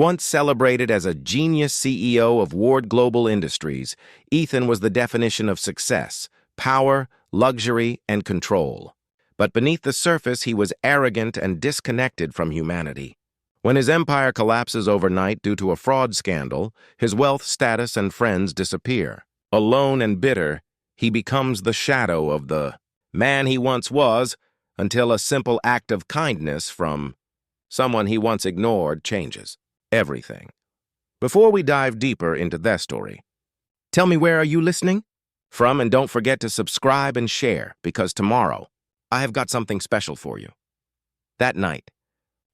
Once celebrated as a genius CEO of Ward Global Industries, Ethan was the definition of success, power, luxury, and control. But beneath the surface, he was arrogant and disconnected from humanity. When his empire collapses overnight due to a fraud scandal, his wealth, status, and friends disappear. Alone and bitter, he becomes the shadow of the man he once was, until a simple act of kindness from someone he once ignored changes everything. Before we dive deeper into that story, tell me, where are you listening from? And don't forget to subscribe and share, because tomorrow I have got something special for you. That night,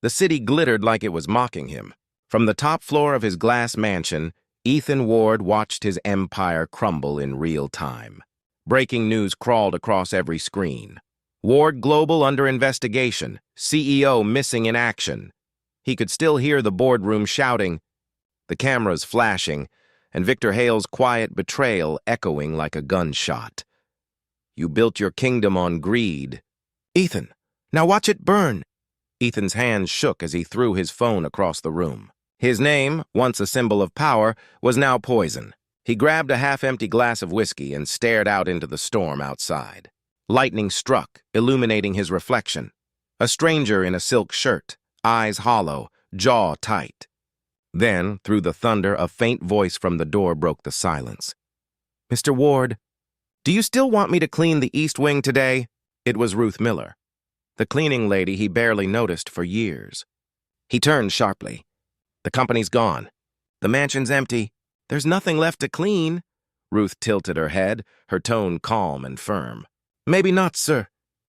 the city glittered like it was mocking him. From the top floor of his glass mansion, Ethan Ward watched his empire crumble in real time. Breaking news crawled across every screen. Ward Global under investigation, CEO missing in action. He could still hear the boardroom shouting, the cameras flashing, and Victor Hale's quiet betrayal echoing like a gunshot. You built your kingdom on greed. Ethan, now watch it burn. Ethan's hands shook as he threw his phone across the room. His name, once a symbol of power, was now poison. He grabbed a half-empty glass of whiskey and stared out into the storm outside. Lightning struck, illuminating his reflection. A stranger in a silk shirt, eyes hollow, jaw tight. Then, through the thunder, a faint voice from the door broke the silence. Mr. Ward, do you still want me to clean the East Wing today? It was Ruth Miller, the cleaning lady he barely noticed for years. He turned sharply. The company's gone. The mansion's empty. There's nothing left to clean. Ruth tilted her head, her tone calm and firm. Maybe not, sir.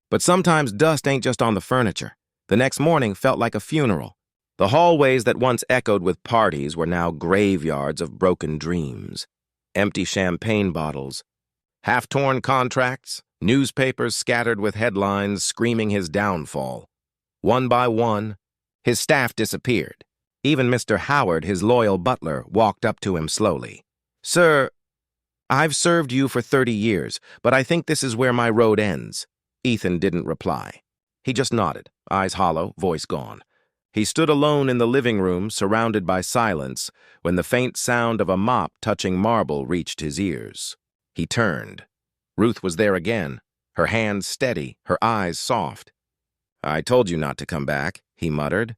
But sometimes dust ain't just on the furniture. The next morning felt like a funeral. The hallways that once echoed with parties were now graveyards of broken dreams. Empty champagne bottles, half-torn contracts, newspapers scattered with headlines screaming his downfall. One by one, his staff disappeared. Even Mr. Howard, his loyal butler, walked up to him slowly. Sir, I've served you for 30 years, but I think this is where my road ends. Ethan didn't reply. He just nodded, eyes hollow, voice gone. He stood alone in the living room, surrounded by silence, when the faint sound of a mop touching marble reached his ears. He turned. Ruth was there again, her hands steady, her eyes soft. I told you not to come back, he muttered.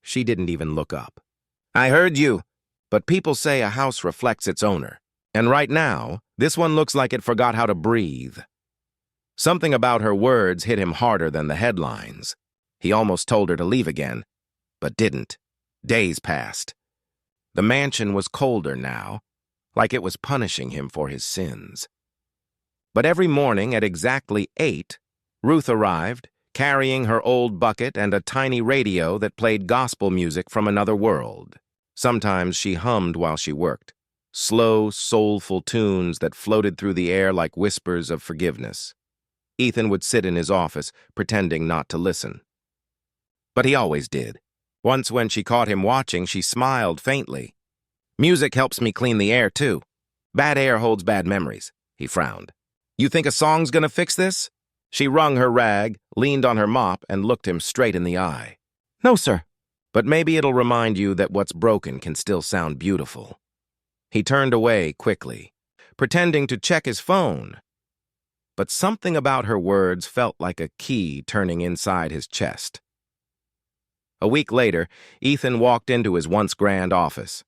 She didn't even look up. I heard you, but people say a house reflects its owner. And right now, this one looks like it forgot how to breathe. Something about her words hit him harder than the headlines. He almost told her to leave again, but didn't. Days passed. The mansion was colder now, like it was punishing him for his sins. But every morning at exactly 8, Ruth arrived, carrying her old bucket and a tiny radio that played gospel music from another world. Sometimes she hummed while she worked, slow, soulful tunes that floated through the air like whispers of forgiveness. Ethan would sit in his office, pretending not to listen. But he always did. Once when she caught him watching, she smiled faintly. Music helps me clean the air, too. Bad air holds bad memories, he frowned. You think a song's gonna fix this? She wrung her rag, leaned on her mop, and looked him straight in the eye. No, sir. But maybe it'll remind you that what's broken can still sound beautiful. He turned away quickly, pretending to check his phone. But something about her words felt like a key turning inside his chest. A week later, Ethan walked into his once grand office.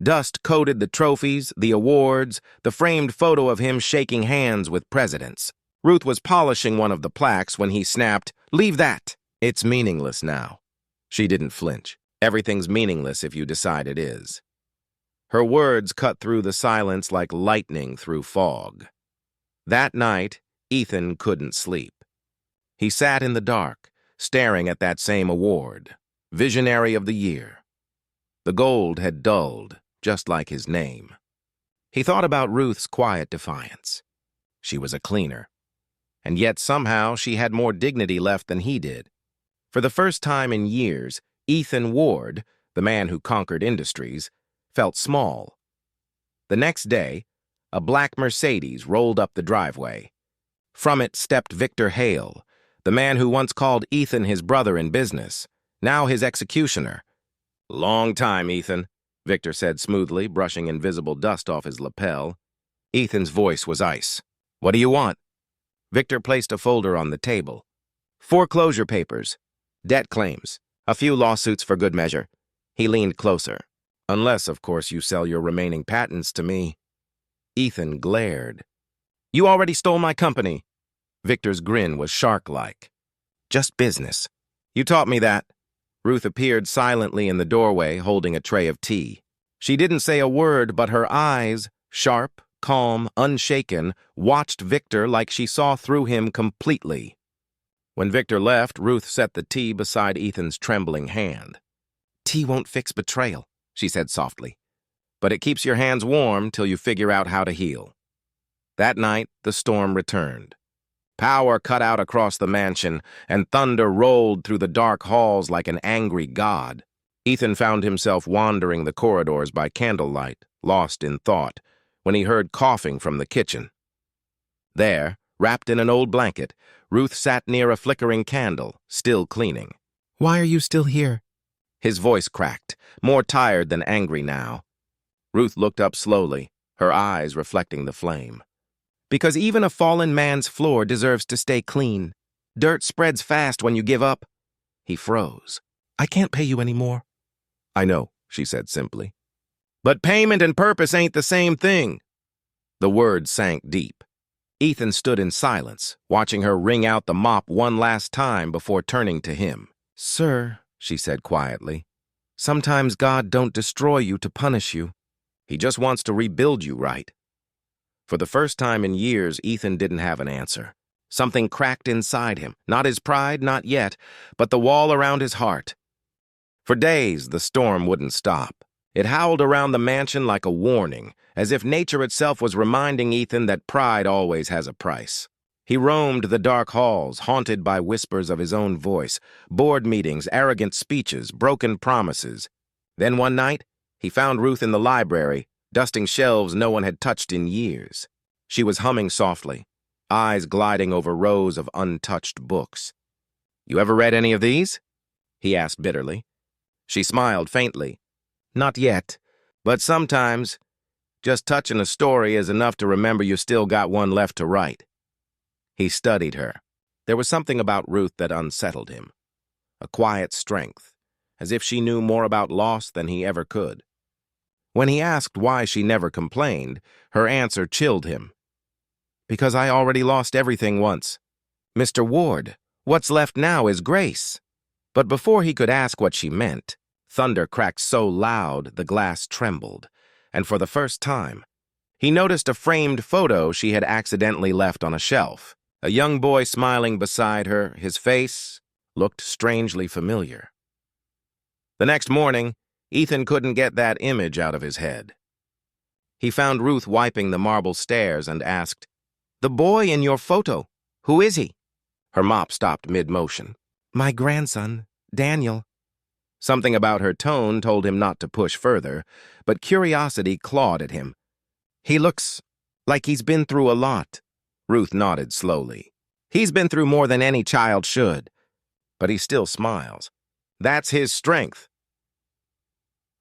Dust coated the trophies, the awards, the framed photo of him shaking hands with presidents. Ruth was polishing one of the plaques when he snapped, "Leave that! It's meaningless now." She didn't flinch. Everything's meaningless if you decide it is. Her words cut through the silence like lightning through fog. That night, Ethan couldn't sleep. He sat in the dark, staring at that same award, Visionary of the Year. The gold had dulled, just like his name. He thought about Ruth's quiet defiance. She was a cleaner. And yet somehow she had more dignity left than he did. For the first time in years, Ethan Ward, the man who conquered industries, felt small. The next day, a black Mercedes rolled up the driveway. From it stepped Victor Hale, the man who once called Ethan his brother in business, now his executioner. Long time, Ethan, Victor said smoothly, brushing invisible dust off his lapel. Ethan's voice was ice. What do you want? Victor placed a folder on the table. Foreclosure papers, debt claims, a few lawsuits for good measure. He leaned closer. Unless, of course, you sell your remaining patents to me. Ethan glared. You already stole my company. Victor's grin was shark-like. Just business. You taught me that. Ruth appeared silently in the doorway, holding a tray of tea. She didn't say a word, but her eyes, sharp, calm, unshaken, watched Victor like she saw through him completely. When Victor left, Ruth set the tea beside Ethan's trembling hand. Tea won't fix betrayal, she said softly. But it keeps your hands warm till you figure out how to heal. That night, the storm returned. Power cut out across the mansion, and thunder rolled through the dark halls like an angry god. Ethan found himself wandering the corridors by candlelight, lost in thought, when he heard coughing from the kitchen. There, wrapped in an old blanket, Ruth sat near a flickering candle, still cleaning. Why are you still here? His voice cracked, more tired than angry now. Ruth looked up slowly, her eyes reflecting the flame. Because even a fallen man's floor deserves to stay clean. Dirt spreads fast when you give up. He froze. I can't pay you anymore. I know, she said simply. But payment and purpose ain't the same thing. The words sank deep. Ethan stood in silence, watching her wring out the mop one last time before turning to him. Sir, she said quietly, sometimes God don't destroy you to punish you. He just wants to rebuild you right. For the first time in years, Ethan didn't have an answer. Something cracked inside him, not his pride, not yet, but the wall around his heart. For days, the storm wouldn't stop. It howled around the mansion like a warning, as if nature itself was reminding Ethan that pride always has a price. He roamed the dark halls, haunted by whispers of his own voice, board meetings, arrogant speeches, broken promises. Then one night, he found Ruth in the library, dusting shelves no one had touched in years. She was humming softly, eyes gliding over rows of untouched books. You ever read any of these? He asked bitterly. She smiled faintly. Not yet, but sometimes just touching a story is enough to remember you still got one left to write. He studied her. There was something about Ruth that unsettled him. A quiet strength, as if she knew more about loss than he ever could. When he asked why she never complained, her answer chilled him. Because I already lost everything once. Mr. Ward, what's left now is grace. But before he could ask what she meant, thunder cracked so loud the glass trembled, and for the first time, he noticed a framed photo she had accidentally left on a shelf. A young boy smiling beside her, his face looked strangely familiar. The next morning, Ethan couldn't get that image out of his head. He found Ruth wiping the marble stairs and asked, The boy in your photo, who is he? Her mop stopped mid-motion. My grandson, Daniel. Something about her tone told him not to push further, but curiosity clawed at him. He looks like he's been through a lot. Ruth nodded slowly. He's been through more than any child should. But he still smiles. That's his strength.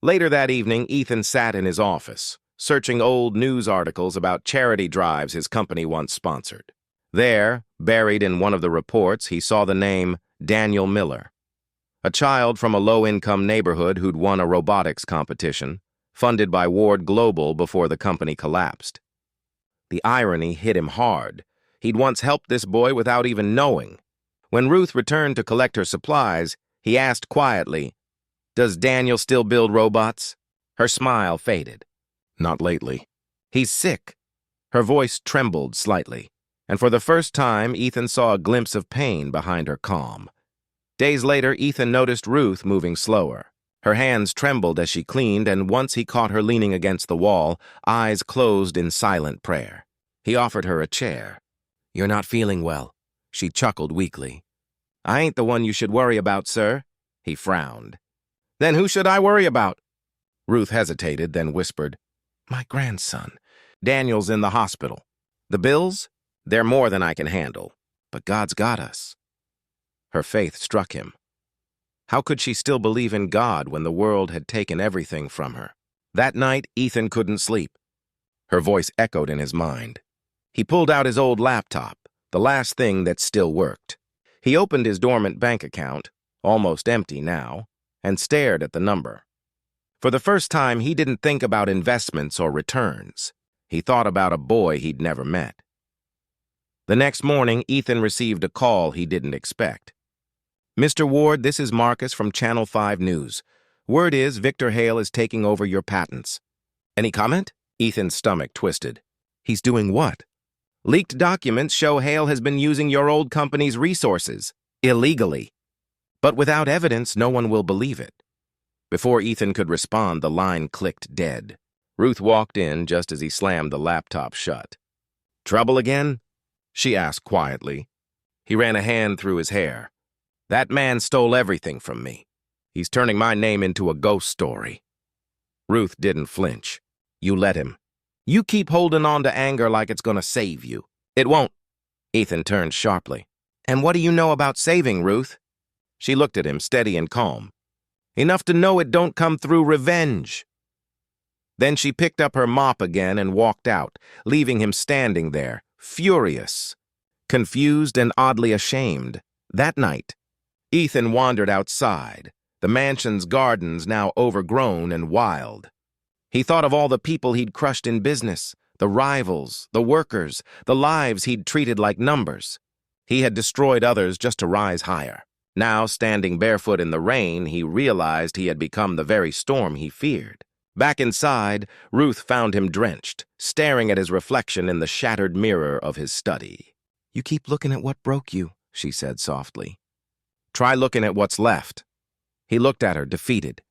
Later that evening, Ethan sat in his office, searching old news articles about charity drives his company once sponsored. There, buried in one of the reports, he saw the name Daniel Miller, a child from a low-income neighborhood who'd won a robotics competition, funded by Ward Global before the company collapsed. The irony hit him hard. He'd once helped this boy without even knowing. When Ruth returned to collect her supplies, he asked quietly, Does Daniel still build robots? Her smile faded. Not lately. He's sick. Her voice trembled slightly, and for the first time, Ethan saw a glimpse of pain behind her calm. Days later, Ethan noticed Ruth moving slower. Her hands trembled as she cleaned, and once he caught her leaning against the wall, eyes closed in silent prayer. He offered her a chair. You're not feeling well, she chuckled weakly. I ain't the one you should worry about, sir. He frowned. Then who should I worry about? Ruth hesitated, then whispered, My grandson. Daniel's in the hospital. The bills? They're more than I can handle. But God's got us. Her faith struck him. How could she still believe in God when the world had taken everything from her? That night, Ethan couldn't sleep. Her voice echoed in his mind. He pulled out his old laptop, the last thing that still worked. He opened his dormant bank account, almost empty now, and stared at the number. For the first time, he didn't think about investments or returns. He thought about a boy he'd never met. The next morning, Ethan received a call he didn't expect. "Mr. Ward, this is Marcus from Channel 5 News. Word is Victor Hale is taking over your patents." "Any comment?" Ethan's stomach twisted. "He's doing what?" "Leaked documents show Hale has been using your old company's resources, illegally. But without evidence, no one will believe it." Before Ethan could respond, the line clicked dead. Ruth walked in just as he slammed the laptop shut. "Trouble again?" she asked quietly. He ran a hand through his hair. "That man stole everything from me. He's turning my name into a ghost story." Ruth didn't flinch. "You let him. You keep holding on to anger like it's going to save you. It won't." Ethan turned sharply. "And what do you know about saving, Ruth?" She looked at him, steady and calm. "Enough to know it don't come through revenge." Then she picked up her mop again and walked out, leaving him standing there, furious, confused and oddly ashamed. That night, Ethan wandered outside, the mansion's gardens now overgrown and wild. He thought of all the people he'd crushed in business, the rivals, the workers, the lives he'd treated like numbers. He had destroyed others just to rise higher. Now, standing barefoot in the rain, he realized he had become the very storm he feared. Back inside, Ruth found him drenched, staring at his reflection in the shattered mirror of his study. "You keep looking at what broke you," she said softly. "Try looking at what's left." He looked at her, defeated.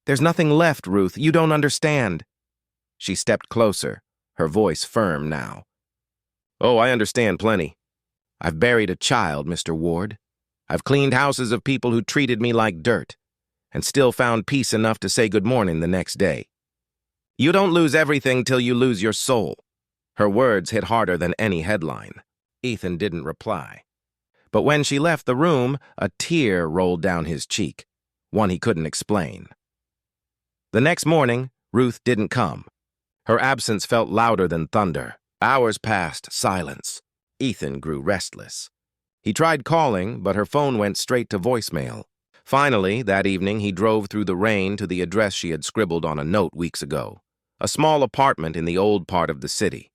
"There's nothing left, Ruth. You don't understand." She stepped closer, her voice firm now. "Oh, I understand plenty. I've buried a child, Mr. Ward. I've cleaned houses of people who treated me like dirt, and still found peace enough to say good morning the next day. You don't lose everything till you lose your soul." Her words hit harder than any headline. Ethan didn't reply. But when she left the room, a tear rolled down his cheek, one he couldn't explain. The next morning, Ruth didn't come. Her absence felt louder than thunder. Hours passed, silence. Ethan grew restless. He tried calling, but her phone went straight to voicemail. Finally, that evening, he drove through the rain to the address she had scribbled on a note weeks ago, a small apartment in the old part of the city.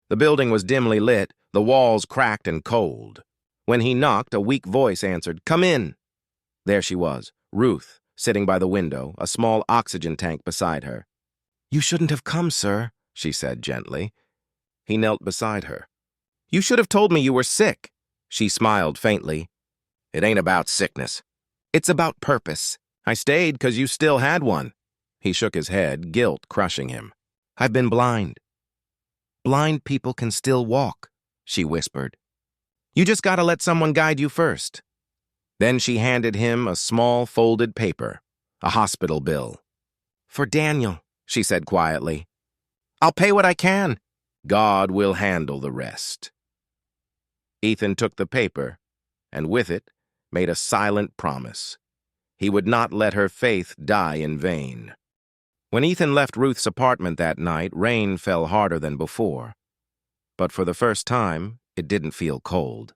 The building was dimly lit, the walls cracked and cold. When he knocked, a weak voice answered, "Come in." There she was, Ruth, sitting by the window, a small oxygen tank beside her. "You shouldn't have come, sir," she said gently. He knelt beside her. "You should have told me you were sick." She smiled faintly. "It ain't about sickness. It's about purpose. I stayed because you still had one." He shook his head, guilt crushing him. "I've been blind." "Blind people can still walk," she whispered. "You just gotta let someone guide you first." Then she handed him a small folded paper, a hospital bill. "For Daniel," she said quietly. "I'll pay what I can. God will handle the rest." Ethan took the paper, and with it, made a silent promise. He would not let her faith die in vain. When Ethan left Ruth's apartment that night, rain fell harder than before. But for the first time, it didn't feel cold.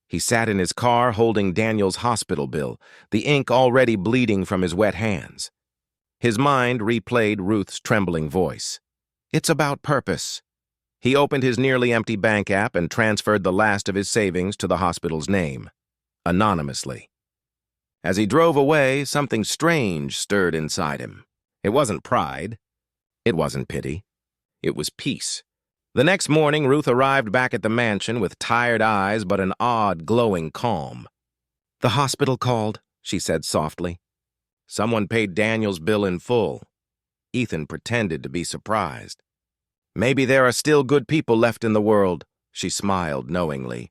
He sat in his car holding Daniel's hospital bill, the ink already bleeding from his wet hands. His mind replayed Ruth's trembling voice. "It's about purpose." He opened his nearly empty bank app and transferred the last of his savings to the hospital's name, anonymously. As he drove away, something strange stirred inside him. It wasn't pride. It wasn't pity. It was peace. The next morning, Ruth arrived back at the mansion with tired eyes but an odd, glowing calm. "The hospital called," she said softly. Someone paid Daniel's bill in full. Ethan pretended to be surprised. "Maybe there are still good people left in the world," she smiled knowingly.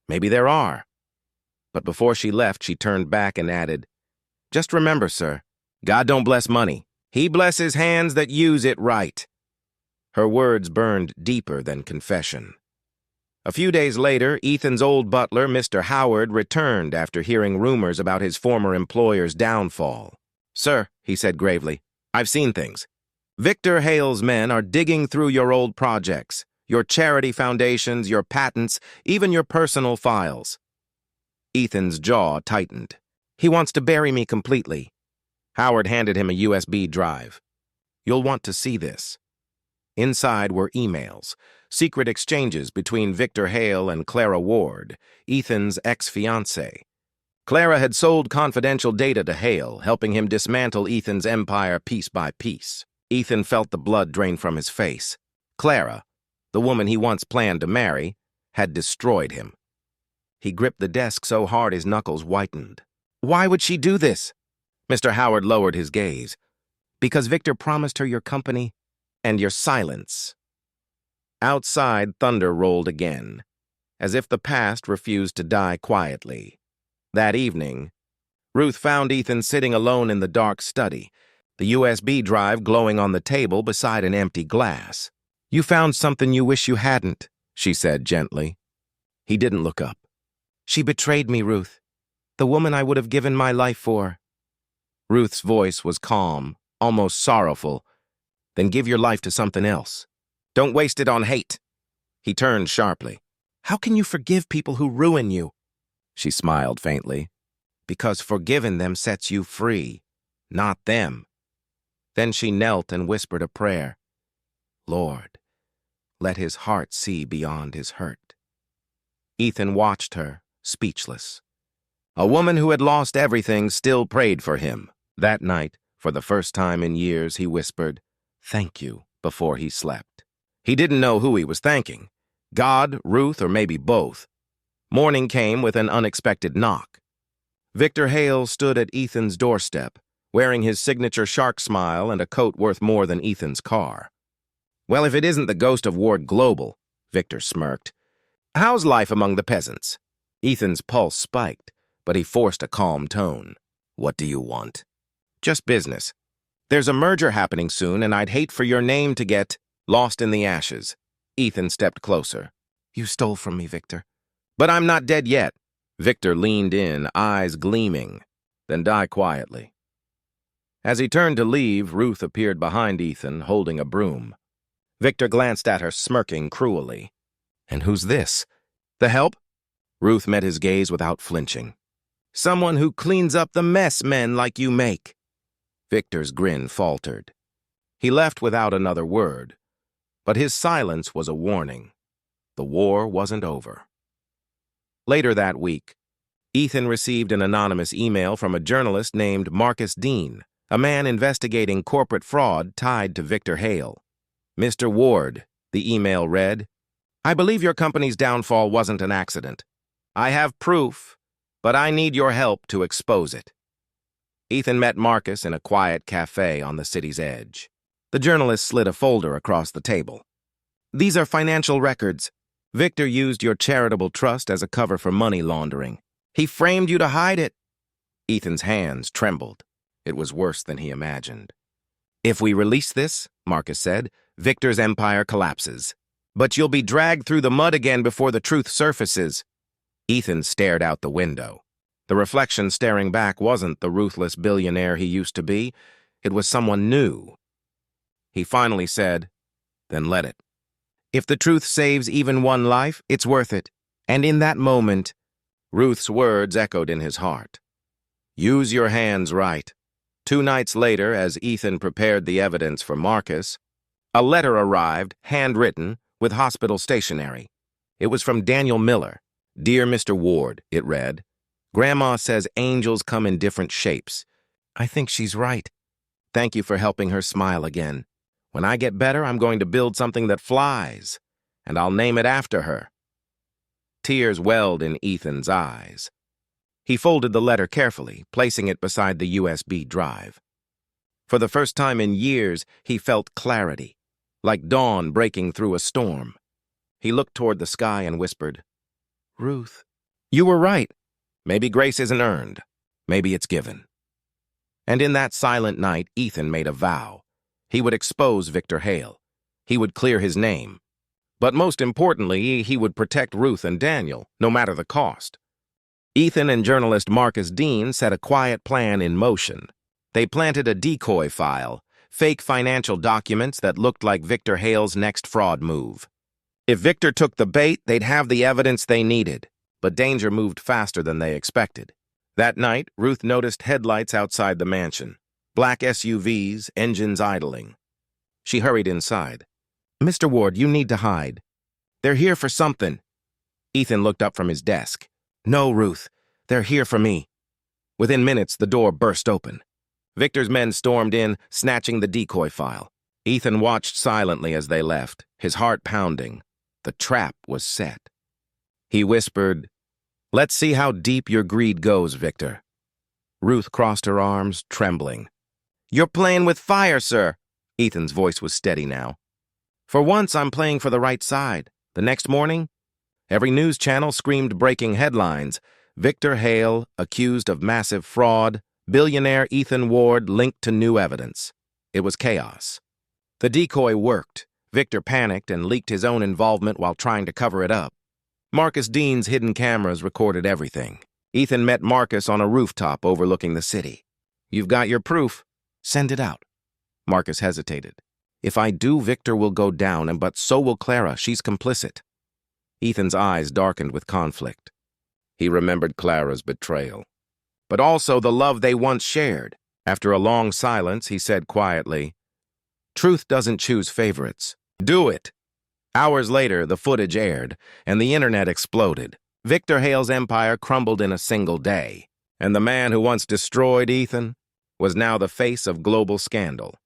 "Maybe there are." But before she left, she turned back and added, "Just remember, sir, God don't bless money. He blesses hands that use it right." Her words burned deeper than confession. A few days later, Ethan's old butler, Mr. Howard, returned after hearing rumors about his former employer's downfall. "Sir," he said gravely, "I've seen things. Victor Hale's men are digging through your old projects, your charity foundations, your patents, even your personal files." Ethan's jaw tightened. "He wants to bury me completely." Howard handed him a USB drive. "You'll want to see this." Inside were emails, secret exchanges between Victor Hale and Clara Ward, Ethan's ex-fiancée. Clara had sold confidential data to Hale, helping him dismantle Ethan's empire piece by piece. Ethan felt the blood drain from his face. Clara, the woman he once planned to marry, had destroyed him. He gripped the desk so hard his knuckles whitened. "Why would she do this?" Mr. Howard lowered his gaze. "Because Victor promised her your company and your silence." Outside, thunder rolled again, as if the past refused to die quietly. That evening, Ruth found Ethan sitting alone in the dark study, the USB drive glowing on the table beside an empty glass. "You found something you wish you hadn't," she said gently. He didn't look up. "She betrayed me, Ruth, the woman I would have given my life for." Ruth's voice was calm, almost sorrowful. "Then give your life to something else. Don't waste it on hate." He turned sharply. "How can you forgive people who ruin you?" She smiled faintly. "Because forgiving them sets you free, not them." Then she knelt and whispered a prayer. "Lord, let his heart see beyond his hurt." Ethan watched her, speechless. A woman who had lost everything still prayed for him. That night, for the first time in years, he whispered, "Thank you," before he slept. He didn't know who he was thanking. God, Ruth, or maybe both. Morning came with an unexpected knock. Victor Hale stood at Ethan's doorstep, wearing his signature shark smile and a coat worth more than Ethan's car. "Well, if it isn't the ghost of Ward Global," Victor smirked. "How's life among the peasants?" Ethan's pulse spiked, but he forced a calm tone. "What do you want?" "Just business. There's a merger happening soon, and I'd hate for your name to get lost in the ashes." Ethan stepped closer. "You stole from me, Victor." "But I'm not dead yet." Victor leaned in, eyes gleaming, then died quietly. As he turned to leave, Ruth appeared behind Ethan, holding a broom. Victor glanced at her, smirking cruelly. "And who's this? The help?" Ruth met his gaze without flinching. "Someone who cleans up the mess men like you make." Victor's grin faltered. He left without another word, but his silence was a warning. The war wasn't over. Later that week, Ethan received an anonymous email from a journalist named Marcus Dean, a man investigating corporate fraud tied to Victor Hale. "Mr. Ward," the email read, "I believe your company's downfall wasn't an accident. I have proof, but I need your help to expose it." Ethan met Marcus in a quiet cafe on the city's edge. The journalist slid a folder across the table. "These are financial records. Victor used your charitable trust as a cover for money laundering. He framed you to hide it." Ethan's hands trembled. It was worse than he imagined. "If we release this," Marcus said, "Victor's empire collapses. But you'll be dragged through the mud again before the truth surfaces." Ethan stared out the window. The reflection staring back wasn't the ruthless billionaire he used to be. It was someone new. He finally said, "Then let it. If the truth saves even one life, it's worth it." And in that moment, Ruth's words echoed in his heart. Use your hands right. 2 nights later, as Ethan prepared the evidence for Marcus, a letter arrived, handwritten, with hospital stationery. It was from Daniel Miller. "Dear Mr. Ward," it read, "Grandma says angels come in different shapes. I think she's right. Thank you for helping her smile again. When I get better, I'm going to build something that flies, and I'll name it after her." Tears welled in Ethan's eyes. He folded the letter carefully, placing it beside the USB drive. For the first time in years, he felt clarity, like dawn breaking through a storm. He looked toward the sky and whispered, "Ruth, you were right. Maybe grace isn't earned. Maybe it's given." And in that silent night, Ethan made a vow. He would expose Victor Hale. He would clear his name. But most importantly, he would protect Ruth and Daniel, no matter the cost. Ethan and journalist Marcus Dean set a quiet plan in motion. They planted a decoy file, fake financial documents that looked like Victor Hale's next fraud move. If Victor took the bait, they'd have the evidence they needed. But danger moved faster than they expected. That night, Ruth noticed headlights outside the mansion. Black SUVs, engines idling. She hurried inside. "Mr. Ward, you need to hide. They're here for something." Ethan looked up from his desk. "No, Ruth. They're here for me." Within minutes, the door burst open. Victor's men stormed in, snatching the decoy file. Ethan watched silently as they left, his heart pounding. The trap was set. He whispered, "Let's see how deep your greed goes, Victor." Ruth crossed her arms, trembling. "You're playing with fire, sir." Ethan's voice was steady now. "For once, I'm playing for the right side." The next morning, every news channel screamed breaking headlines. Victor Hale, accused of massive fraud. Billionaire Ethan Ward linked to new evidence. It was chaos. The decoy worked. Victor panicked and leaked his own involvement while trying to cover it up. Marcus Dean's hidden cameras recorded everything. Ethan met Marcus on a rooftop overlooking the city. "You've got your proof. Send it out." Marcus hesitated. "If I do, Victor will go down, but so will Clara. She's complicit." Ethan's eyes darkened with conflict. He remembered Clara's betrayal, but also the love they once shared. After a long silence, he said quietly, "Truth doesn't choose favorites. Do it." Hours later, the footage aired, and the internet exploded. Victor Hale's empire crumbled in a single day, and the man who once destroyed Ethan was now the face of global scandal.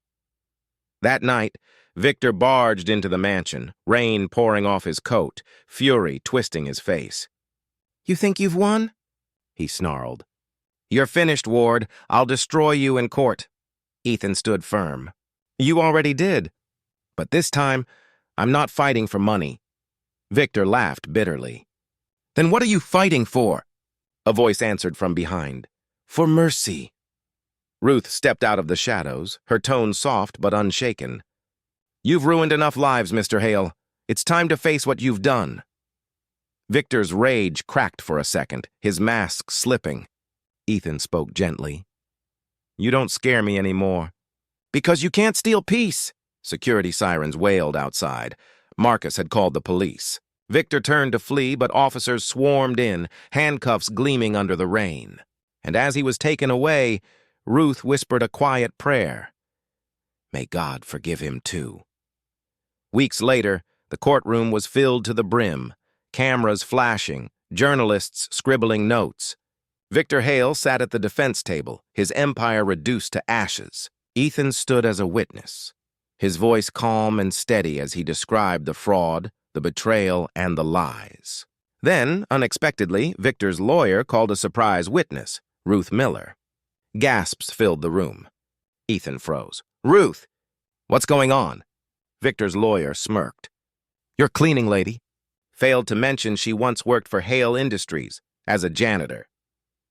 That night, Victor barged into the mansion, rain pouring off his coat, fury twisting his face. "You think you've won?" he snarled. "You're finished, Ward. I'll destroy you in court." Ethan stood firm. "You already did. But this time, I'm not fighting for money." Victor laughed bitterly. "Then what are you fighting for?" A voice answered from behind. "For mercy." Ruth stepped out of the shadows, her tone soft but unshaken. "You've ruined enough lives, Mr. Hale. It's time to face what you've done." Victor's rage cracked for a second, his mask slipping. Ethan spoke gently. "You don't scare me anymore." "Because you can't steal peace." Security sirens wailed outside. Marcus had called the police. Victor turned to flee, but officers swarmed in, handcuffs gleaming under the rain. And as he was taken away, Ruth whispered a quiet prayer. May God forgive him too. Weeks later, the courtroom was filled to the brim, cameras flashing, journalists scribbling notes. Victor Hale sat at the defense table, his empire reduced to ashes. Ethan stood as a witness, his voice calm and steady as he described the fraud, the betrayal, and the lies. Then, unexpectedly, Victor's lawyer called a surprise witness, Ruth Miller. Gasps filled the room. Ethan froze. "Ruth! What's going on?" Victor's lawyer smirked. "Your cleaning lady." Failed to mention she once worked for Hale Industries as a janitor.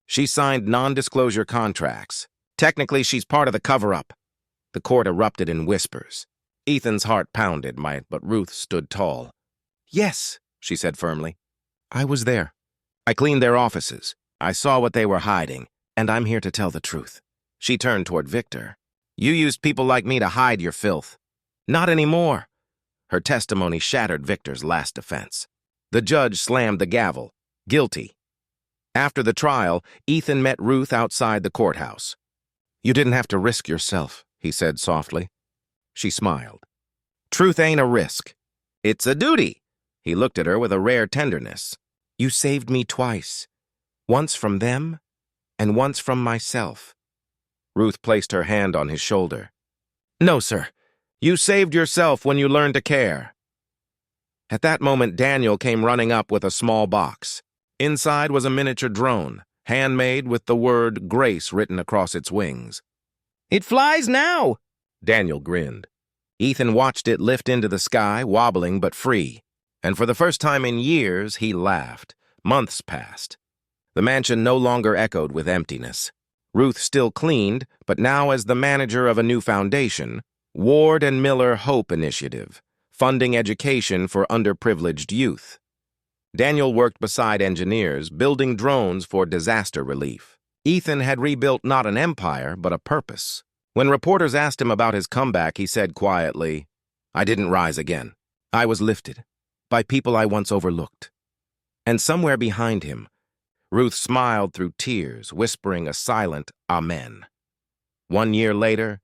She signed non-disclosure contracts. Technically, she's part of the cover-up. The court erupted in whispers. Ethan's heart pounded, but Ruth stood tall. "Yes," she said firmly. "I was there. I cleaned their offices. I saw what they were hiding, and I'm here to tell the truth." She turned toward Victor. "You used people like me to hide your filth." "Not anymore." Her testimony shattered Victor's last defense. The judge slammed the gavel. Guilty. After the trial, Ethan met Ruth outside the courthouse. "You didn't have to risk yourself," he said softly. She smiled. "Truth ain't a risk. It's a duty." He looked at her with a rare tenderness. "You saved me twice. Once from them, and once from myself." Ruth placed her hand on his shoulder. "No, sir. You saved yourself when you learned to care." At that moment, Daniel came running up with a small box. Inside was a miniature drone, handmade with the word Grace written across its wings. "It flies now!" Daniel grinned. Ethan watched it lift into the sky, wobbling but free. And for the first time in years, he laughed. Months passed. The mansion no longer echoed with emptiness. Ruth still cleaned, but now as the manager of a new foundation, Ward and Miller Hope Initiative, funding education for underprivileged youth. Daniel worked beside engineers, building drones for disaster relief. Ethan had rebuilt not an empire, but a purpose. When reporters asked him about his comeback, he said quietly, "I didn't rise again. I was lifted by people I once overlooked." And somewhere behind him, Ruth smiled through tears, whispering a silent amen. 1 year later,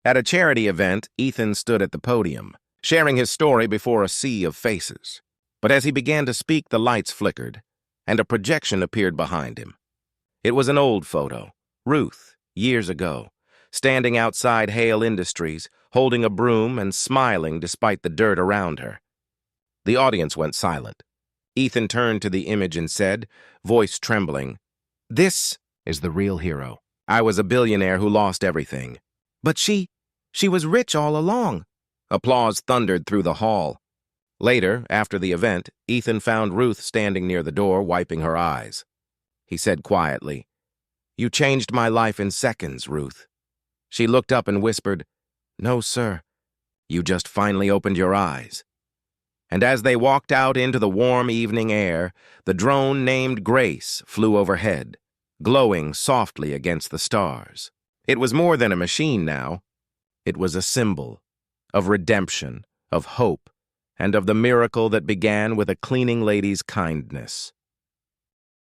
at a charity event, Ethan stood at the podium, sharing his story before a sea of faces. But as he began to speak, the lights flickered, and a projection appeared behind him. It was an old photo, Ruth, years ago, standing outside Hale Industries, holding a broom and smiling despite the dirt around her. The audience went silent. Ethan turned to the image and said, voice trembling, "This is the real hero. I was a billionaire who lost everything." "But she was rich all along." Applause thundered through the hall. Later, after the event, Ethan found Ruth standing near the door, wiping her eyes. He said quietly, "You changed my life in seconds, Ruth." She looked up and whispered, "No, sir. You just finally opened your eyes." And as they walked out into the warm evening air, the drone named Grace flew overhead, glowing softly against the stars. It was more than a machine now. It was a symbol of redemption, of hope, and of the miracle that began with a cleaning lady's kindness.